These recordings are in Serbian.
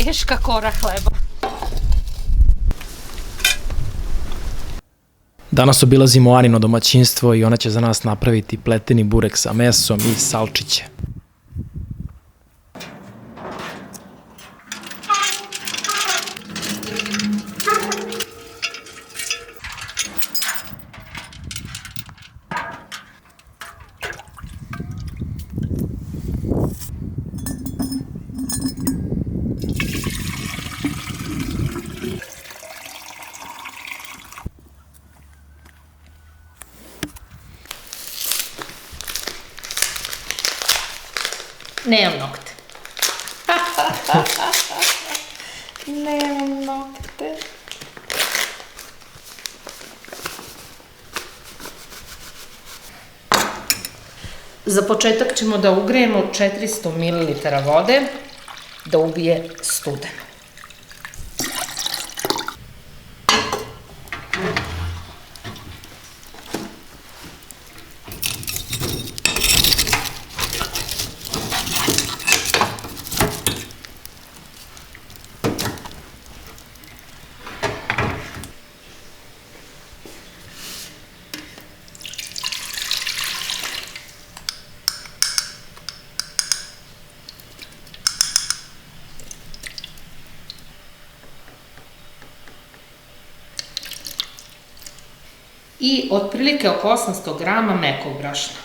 teška kora hleba. Danas obilazimo Anino domaćinstvo i ona će za nas napraviti pleteni burek sa mesom i salčiće. Nemam nokte. Nemam nokte. Za početak ćemo da ugrejemo 400 ml vode da ubije studen. I otprilike oko 800 grama mekog brašna.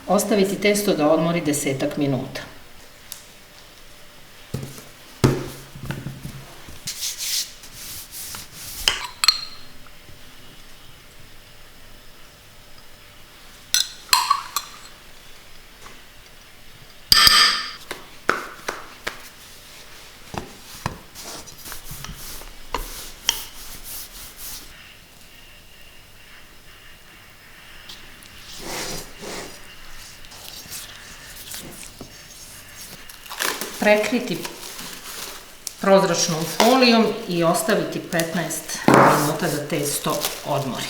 Ostaviti testo da odmori 10 minuta. Prekriti prozračnom folijom i ostaviti 15 minuta da testo odmori.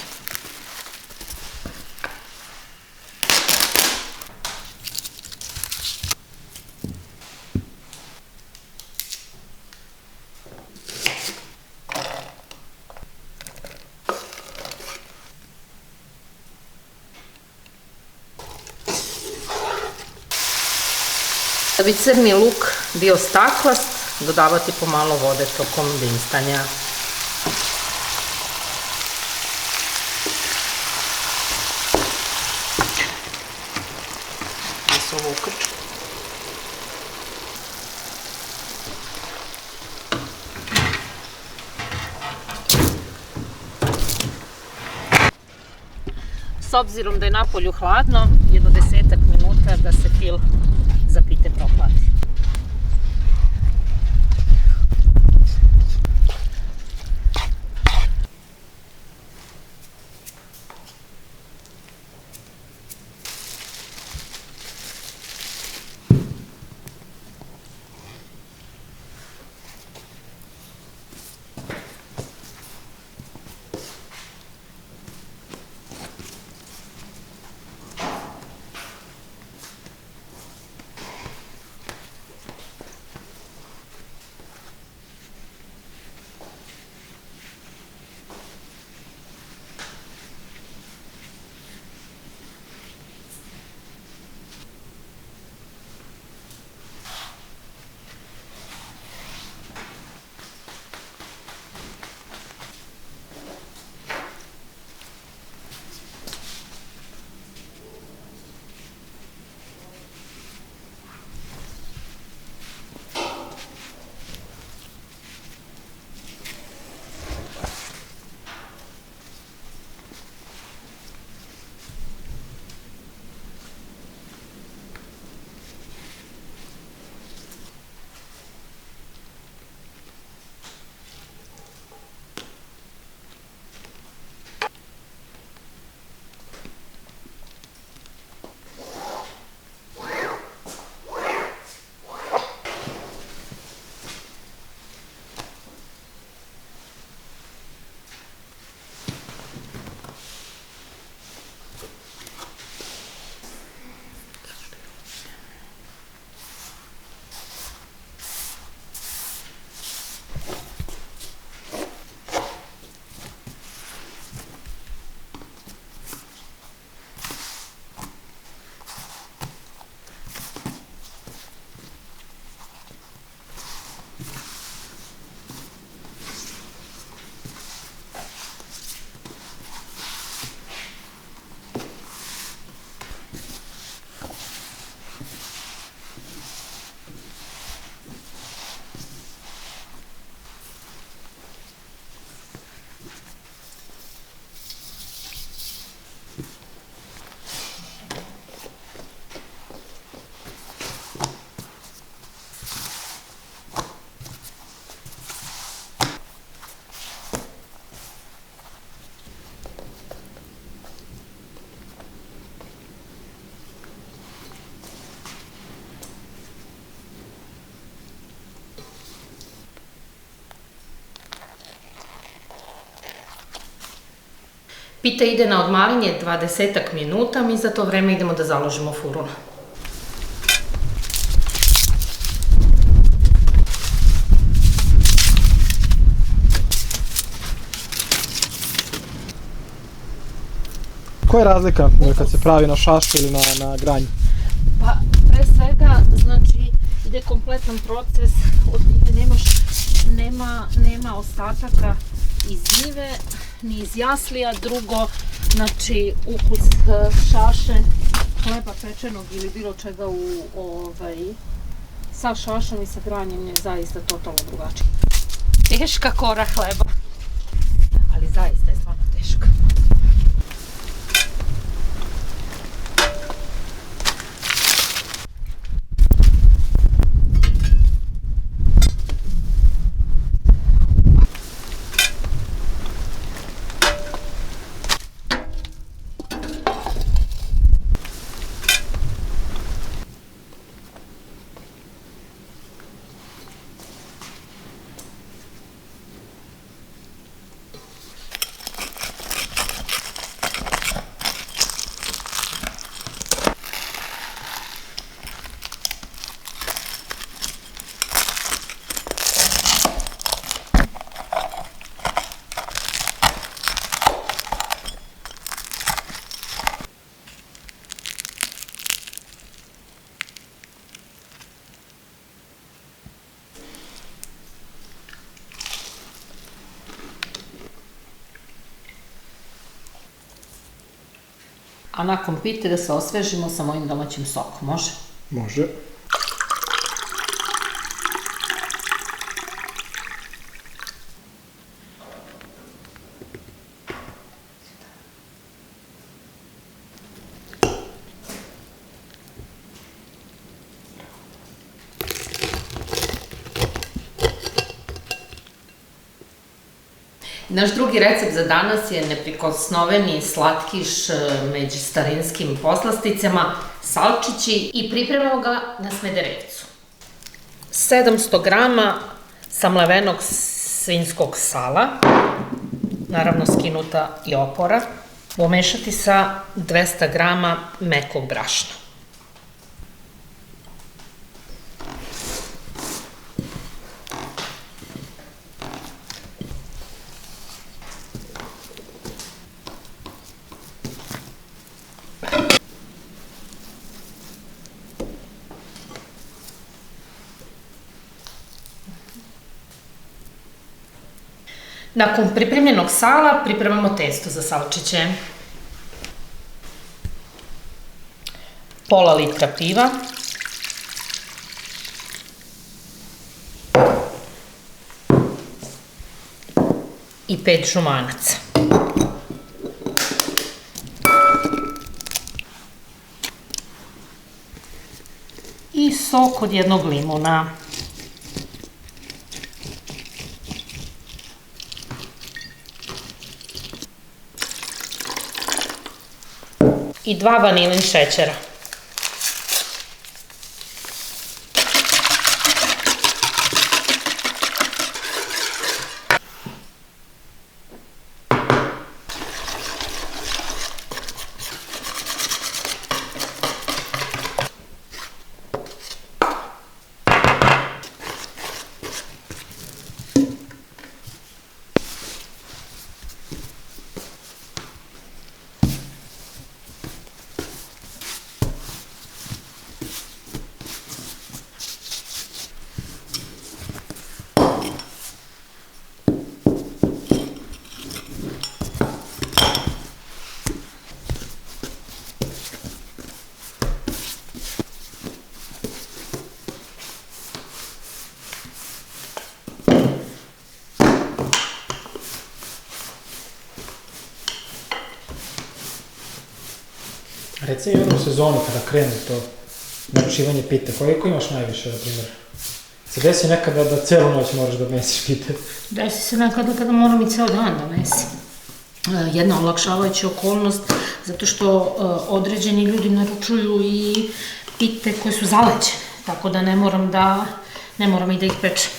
Da bi crni luk bio staklast, dodavati pomalo vode tokom dinstanja. Ovo ukrčku. S obzirom da je napolju hladno, jedno 10 minuta da se fil za pite prohladi. Pita ide na odmarenje 20 minuta, mi za to vreme idemo da založimo furunu. Koja je razlika kad se pravi na šašu ili na granju? Pa, pre svega, znači, ide kompletan proces, nema ostataka iz njive, ni iz jaslija. Drugo, znači, ukus šaše, hleba pečenog ili bilo čega sa šašom i sa granjem je zaista totalno drugačije. Teška kora hleba, ali zaista je stvarno teška. A nakon pite da se osvežimo sa mojim domaćim sokom, može? Može. Naš drugi recept za danas je neprikosnoveni slatkiš među starinskim poslasticama, salčići, i pripremamo ga na smederevcu. 700 grama samlevenog svinjskog sala, naravno skinuta i opora, pomešati sa 200 grama mekog brašna. Nakon pripremljenog sala pripremamo testo za salčiće. Pola litra piva, i 5 žumanaca. I sok od jednog limuna. I 2 vanilin šećera. Reci mi u sezonu kada krene to naručivanje pite, koliko imaš najviše, na primjer? Se desi nekada da celu noć moraš da mesiš pite? Desi se nekada kada moram i ceo dan da mesim. Jedna olakšavajuća okolnost, zato što određeni ljudi naručuju i pite koje su zaleđene, tako da ne moram i da ih pečem.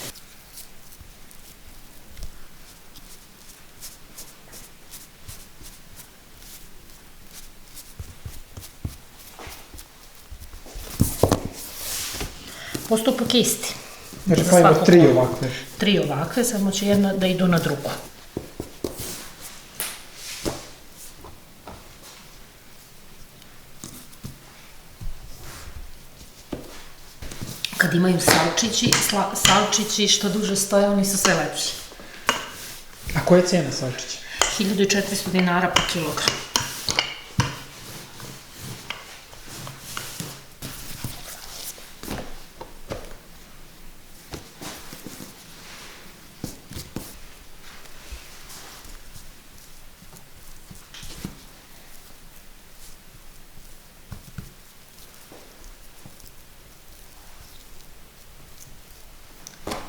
Postupak je isti. Znači kao ima 3 ovakve. 3 ovakve, samo će jedna da idu na drugu. Kad imaju salčići što duže stoje, oni su sve lepši. A koja je cijena salčića? 1400 dinara po kilogram.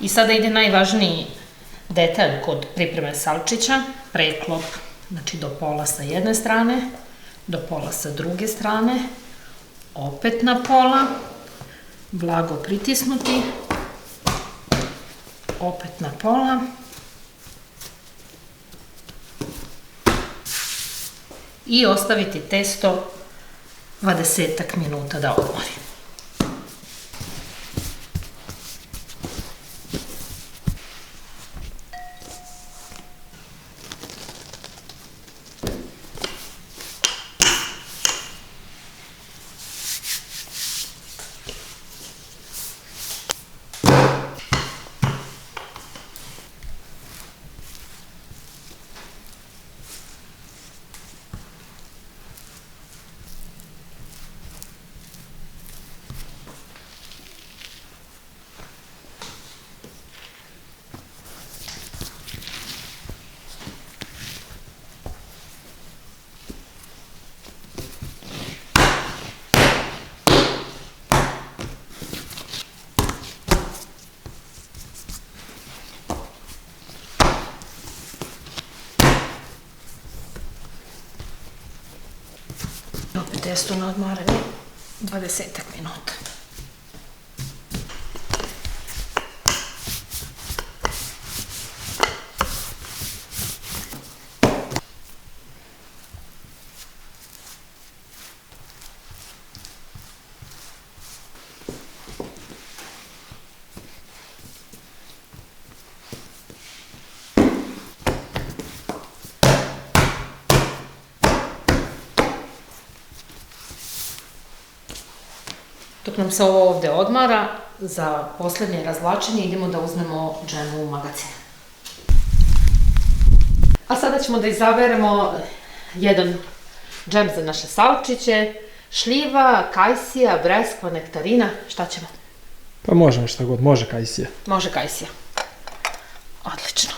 I sada ide najvažniji detalj kod pripreme salčića, preklop, znači do pola sa jedne strane, do pola sa druge strane, opet na pola, blago pritisnuti, opet na pola, i ostaviti testo 20 minuta da odmori. Opet testo na odmaranje 20 minuta. Dok nam se ovo ovde odmara, za poslednje razvlačenje idemo da uzmemo džem u magazin. A sada ćemo da izaberemo jedan džem za naše salčiće, šljiva, kajsija, breskva, nektarina, šta ćemo? Pa možemo šta god, može kajsija. Može kajsija. Odlično.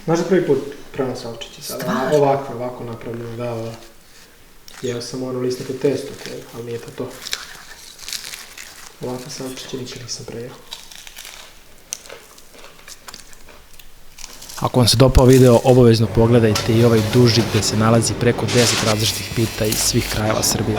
Znaš da prvi put pravim salčiće sada? Stvarno? Ovako napravljeno, da. Jeo sam ono listniko testo, ali nije to. Ovakve salčiće nikad nisam prejeo. Ako vam se dopao video, obavezno pogledajte i ovaj duži gde se nalazi preko 10 različitih pita iz svih krajeva Srbije.